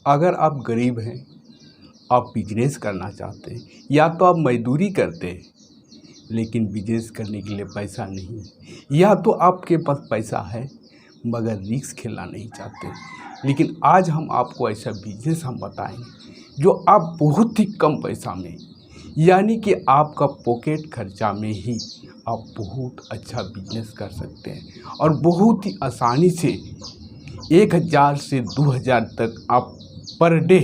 अगर आप गरीब हैं, आप बिजनेस करना चाहते हैं, या तो आप मजदूरी करते हैं लेकिन बिजनेस करने के लिए पैसा नहीं, या तो आपके पास पैसा है मगर रिस्क खेलना नहीं चाहते। लेकिन आज हम आपको ऐसा बिजनेस हम बताएंगे जो आप बहुत ही कम पैसा में, यानी कि आपका पॉकेट खर्चा में ही आप बहुत अच्छा बिजनेस कर सकते हैं और बहुत ही आसानी से 1000 से 2000 तक आप पर डे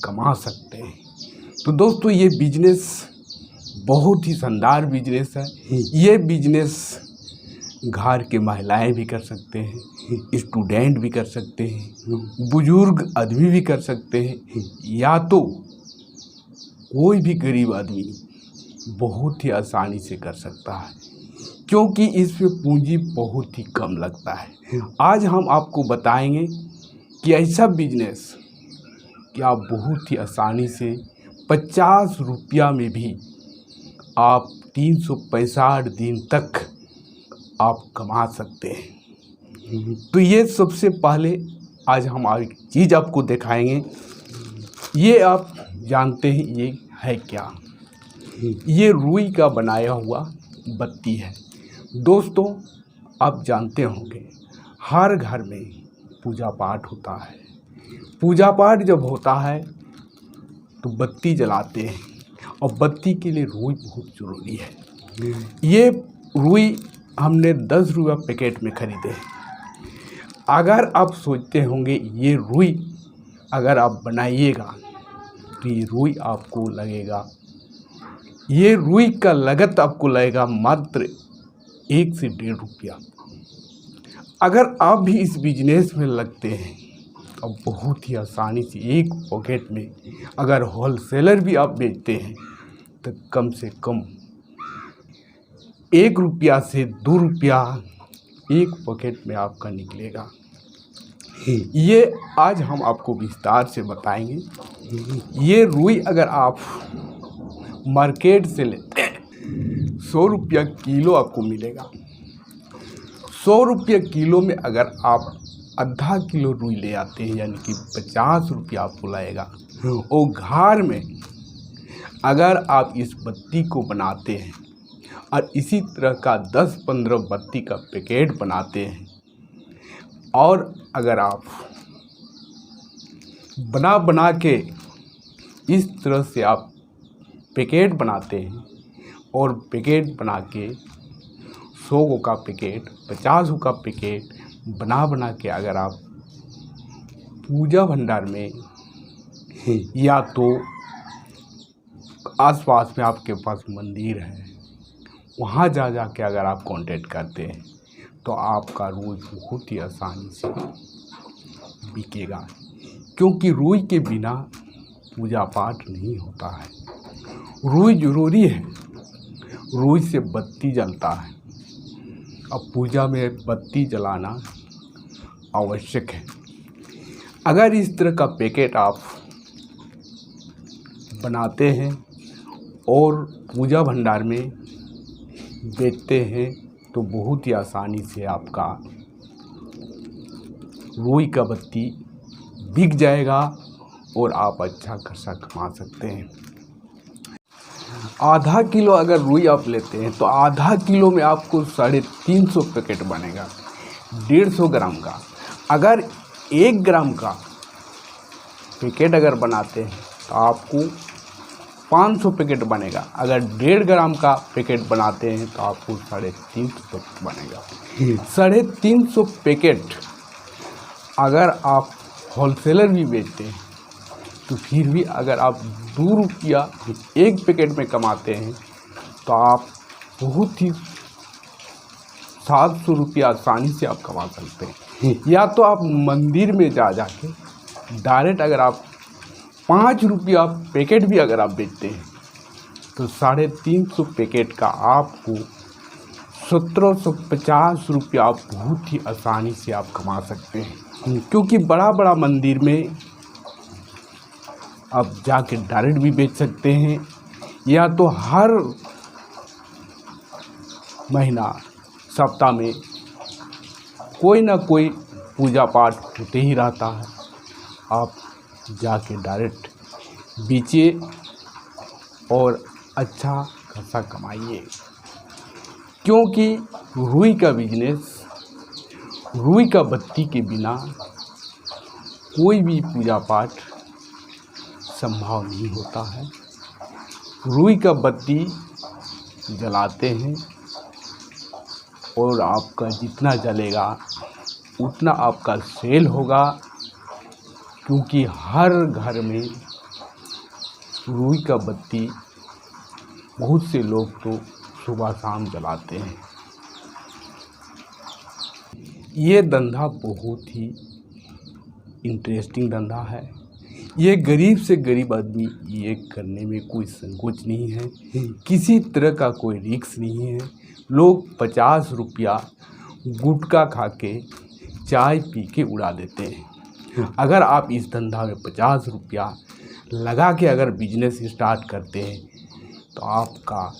कमा सकते हैं। तो दोस्तों, ये बिजनेस बहुत ही शानदार बिजनेस है। ये बिजनेस घर के महिलाएं भी कर सकते हैं, स्टूडेंट भी कर सकते हैं, बुजुर्ग आदमी भी कर सकते हैं, या तो कोई भी गरीब आदमी बहुत ही आसानी से कर सकता है, क्योंकि इसमें पूंजी बहुत ही कम लगता है। आज हम आपको बताएंगे कि ऐसा बिजनेस कि आप बहुत ही आसानी से 50 रुपया में भी आप 365 दिन तक आप कमा सकते हैं। तो ये सबसे पहले आज हम एक चीज़ आपको दिखाएंगे। ये आप जानते हैं ये है क्या? ये रुई का बनाया हुआ बत्ती है। दोस्तों, आप जानते होंगे हर घर में पूजा पाठ होता है। पूजा पाठ जब होता है तो बत्ती जलाते हैं, और बत्ती के लिए रुई बहुत ज़रूरी है। ये रुई हमने 10 रुपया पैकेट में ख़रीदे हैं। अगर आप सोचते होंगे ये रुई अगर आप बनाइएगा तो ये रुई आपको लगेगा, ये रुई का लागत आपको लगेगा मात्र 1 से 1.5 रुपया। अगर आप भी इस बिजनेस में लगते हैं तो बहुत ही आसानी से एक पॉकेट में, अगर होलसेलर भी आप बेचते हैं तो कम से कम 1 रुपया से 2 रुपया एक पॉकेट में आपका निकलेगा। ये आज हम आपको विस्तार से बताएंगे। ये रुई अगर आप मार्केट से लेते हैं 100 रुपया किलो आपको मिलेगा। 100 रुपये किलो में अगर आप आधा किलो रुई ले आते हैं, यानी कि 50 रुपया आपको लगेगा। और घर में अगर आप इस बत्ती को बनाते हैं और इसी तरह का 10-15 बत्ती का पैकेट बनाते हैं, और अगर आप बना के इस तरह से आप पैकेट बनाते हैं, और पैकेट बना के 100 का पैकेट, 50 का पैकेट बना के अगर आप पूजा भंडार में या तो आसपास में आपके पास मंदिर है, वहाँ जा के अगर आप कांटेक्ट करते हैं तो आपका रुई बहुत ही आसानी से बिकेगा, क्योंकि रुई के बिना पूजा पाठ नहीं होता है। रुई ज़रूरी है, रुई से बत्ती जलता है। अब पूजा में बत्ती जलाना आवश्यक है। अगर इस तरह का पैकेट आप बनाते हैं और पूजा भंडार में बेचते हैं तो बहुत ही आसानी से आपका रुई का बत्ती बिक जाएगा और आप अच्छा खासा कमा सकते हैं। आधा किलो अगर रुई आप लेते हैं तो आधा किलो में आपको 350 पैकेट बनेगा 150 ग्राम का। अगर 1 ग्राम का पैकेट अगर बनाते हैं तो आपको 500 पैकेट बनेगा। अगर 1.5 ग्राम का पैकेट बनाते हैं तो आपको 350 पैकेट बनेगा। 350 पैकेट अगर आप होलसेलर भी बेचते हैं तो फिर भी अगर आप 2 रुपया एक पैकेट में कमाते हैं तो आप बहुत ही 700 रुपया आसानी से आप कमा सकते हैं। या तो आप मंदिर में जाके डायरेक्ट अगर आप 5 रुपया पैकेट भी अगर आप बेचते हैं तो 350 पैकेट का आपको 1750 रुपया आप बहुत ही आसानी से आप कमा सकते हैं। क्योंकि बड़ा मंदिर में आप जाके डायरेक्ट भी बेच सकते हैं, या तो हर महीना सप्ताह में कोई ना कोई पूजा पाठ होते ही रहता है, आप जाके डायरेक्ट बेचिए और अच्छा खासा कमाइए। क्योंकि रुई का बिजनेस, रुई का बत्ती के बिना कोई भी पूजा पाठ संभव नहीं होता है। रुई का बत्ती जलाते हैं और आपका जितना जलेगा उतना आपका सेल होगा, क्योंकि हर घर में रुई का बत्ती बहुत से लोग तो सुबह शाम जलाते हैं। ये धंधा बहुत ही इंटरेस्टिंग धंधा है। ये गरीब से गरीब आदमी ये करने में कोई संकोच नहीं है, किसी तरह का कोई रिस्क नहीं है। लोग 50 रुपया गुटखा खा के चाय पी के उड़ा देते हैं। अगर आप इस धंधा में 50 रुपया लगा के अगर बिजनेस स्टार्ट करते हैं तो आपका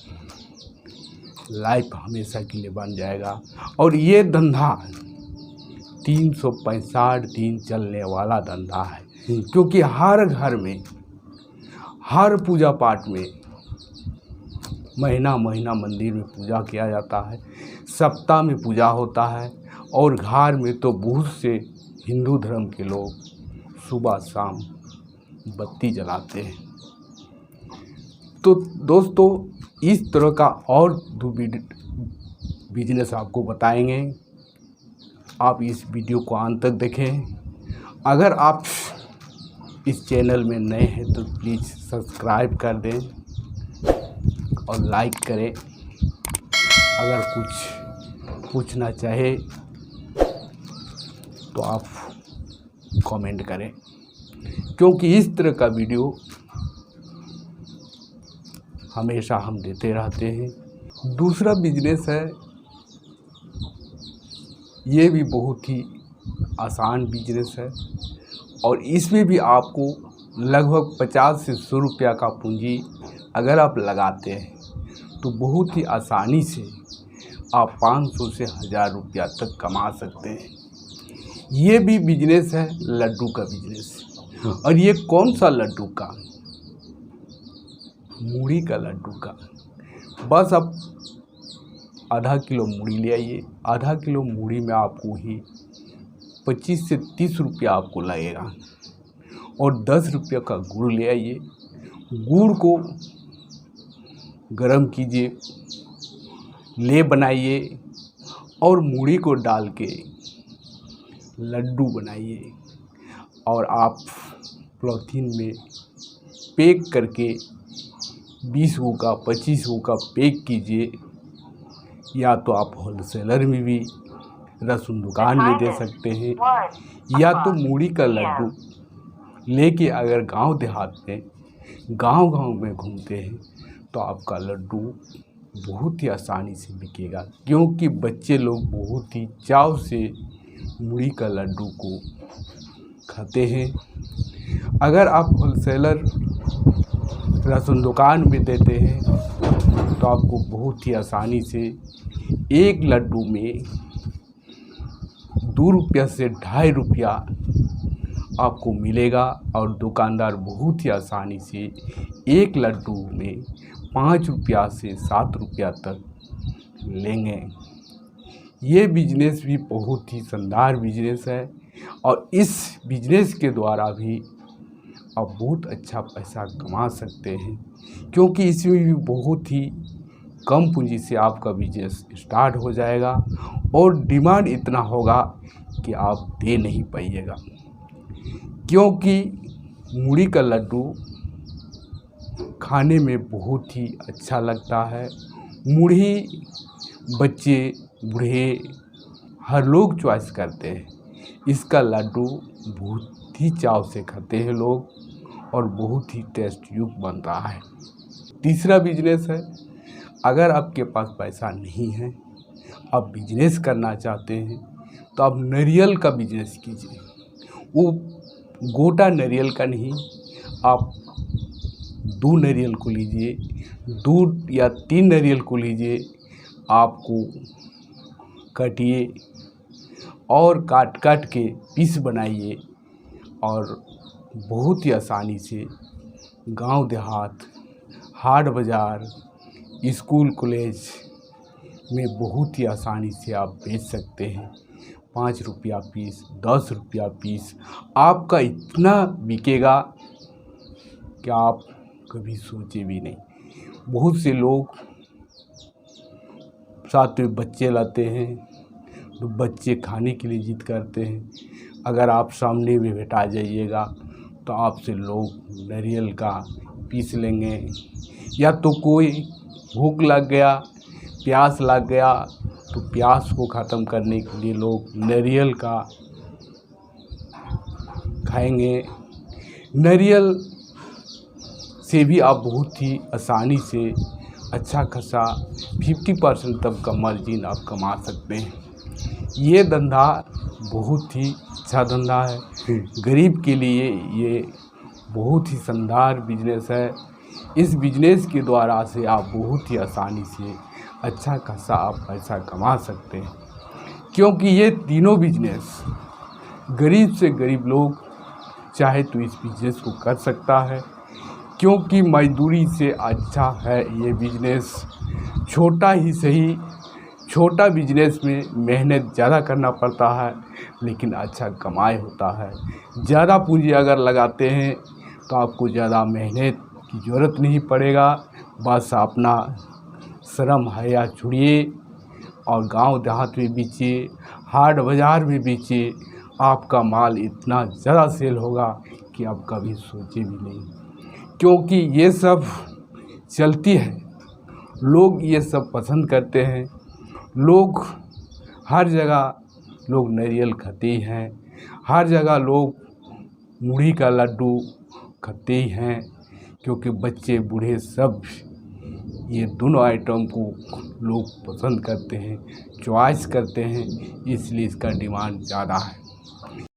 लाइफ हमेशा के लिए बन जाएगा। और ये धंधा 365 दिन चलने वाला धंधा है, क्योंकि हर घर में, हर पूजा पाठ में महीना महीना मंदिर में पूजा किया जाता है, सप्ताह में पूजा होता है, और घर में तो बहुत से हिंदू धर्म के लोग सुबह शाम बत्ती जलाते हैं। तो दोस्तों, इस तरह का और दो बिजनेस आपको बताएंगे। आप इस वीडियो को अंत तक देखें। अगर आप इस चैनल में नए हैं तो प्लीज़ सब्सक्राइब कर दें और लाइक करें। अगर कुछ पूछना चाहे तो आप कमेंट करें, क्योंकि इस तरह का वीडियो हमेशा हम देते रहते हैं। दूसरा बिजनेस है, ये भी बहुत ही आसान बिजनेस है, और इसमें भी आपको लगभग 50 से 100 रुपया का पूंजी अगर आप लगाते हैं तो बहुत ही आसानी से आप 500 से 1000 रुपया तक कमा सकते हैं। ये भी बिजनेस है लड्डू का बिजनेस। और ये कौन सा लड्डू का? मूढ़ी का लड्डू का। बस आप आधा किलो मूढ़ी ले आइए। आधा किलो मूढ़ी में आपको ही 25 से 30 रुपया आपको लगेगा, और 10 रुपया का गुड़ ले आइए। गुड़ को गरम कीजिए, ले बनाइए और मूढ़ी को डाल के लड्डू बनाइए, और आप पॉलीथीन में पैक करके 20 गो का 25 गो का पैक कीजिए। या तो आप होलसेलर में भी, राशन दुकान में दे सकते हैं, या तो मूढ़ी का लड्डू लेके अगर गांव देहात में, गांव में घूमते हैं तो आपका लड्डू बहुत ही आसानी से बिकेगा, क्योंकि बच्चे लोग बहुत ही चाव से मूढ़ी का लड्डू को खाते हैं। अगर आप होलसेलर राशन दुकान में देते हैं तो आपको बहुत ही आसानी से एक लड्डू में 2 रुपया से 2.5 रुपया आपको मिलेगा, और दुकानदार बहुत ही आसानी से एक लड्डू में 5 रुपया से 7 रुपया तक लेंगे। ये बिजनेस भी बहुत ही शानदार बिजनेस है, और इस बिजनेस के द्वारा भी आप बहुत अच्छा पैसा कमा सकते हैं, क्योंकि इसमें भी बहुत ही कम पूंजी से आपका बिजनेस स्टार्ट हो जाएगा, और डिमांड इतना होगा कि आप दे नहीं पाइएगा। क्योंकि मूढ़ी का लड्डू खाने में बहुत ही अच्छा लगता है। मूढ़ी बच्चे बूढ़े हर लोग चॉइस करते हैं। इसका लड्डू बहुत ही चाव से खाते हैं लोग, और बहुत ही टेस्ट युक्त बन रहा है। तीसरा बिजनेस है, अगर आपके पास पैसा नहीं है, आप बिजनेस करना चाहते हैं, तो आप नारियल का बिजनेस कीजिए। वो गोटा नारियल का नहीं, आप 2 नारियल को लीजिए, 2 या 3 नारियल को लीजिए, आपको काटिए और काट के पीस बनाइए, और बहुत ही आसानी से गांव देहात, हाट बाज़ार, स्कूल कॉलेज में बहुत ही आसानी से आप बेच सकते हैं। 5 रुपया पीस, 10 रुपया पीस आपका इतना बिकेगा कि आप कभी सोचे भी नहीं। बहुत से लोग साथ में बच्चे लाते हैं तो बच्चे खाने के लिए जिद करते हैं। अगर आप सामने में बैठा जाइएगा तो आपसे लोग नारियल का पीस लेंगे, या तो कोई भूख लग गया, प्यास लग गया तो प्यास को ख़त्म करने के लिए लोग नारियल का खाएंगे। नारियल से भी आप बहुत ही आसानी से अच्छा खासा 50% तक का मार्जिन आप कमा सकते हैं। ये धंधा बहुत ही अच्छा धंधा है। गरीब के लिए ये बहुत ही शानदार बिजनेस है। इस बिजनेस के द्वारा से आप बहुत ही आसानी से अच्छा खासा आप पैसा कमा सकते हैं, क्योंकि ये तीनों बिजनेस गरीब से गरीब लोग चाहे तो इस बिजनेस को कर सकता है, क्योंकि मजदूरी से अच्छा है ये बिजनेस। छोटा ही सही, छोटा बिजनेस में मेहनत ज़्यादा करना पड़ता है लेकिन अच्छा कमाई होता है। ज़्यादा पूंजी अगर लगाते हैं तो आपको ज़्यादा मेहनत की ज़रूरत नहीं पड़ेगा। बस अपना शर्म हया छोड़िए और गांव देहात में बेचिए, हाट बाज़ार में बेचिए। आपका माल इतना ज़्यादा सेल होगा कि आप कभी सोचे भी नहीं, क्योंकि ये सब चलती है। लोग ये सब पसंद करते हैं। लोग हर जगह लोग नारियल खाते ही हैं, हर जगह लोग मूढ़ी का लड्डू खाते ही हैं, क्योंकि बच्चे बूढ़े सब ये दोनों आइटम को लोग पसंद करते हैं, चॉइस करते हैं, इसलिए इसका डिमांड ज़्यादा है।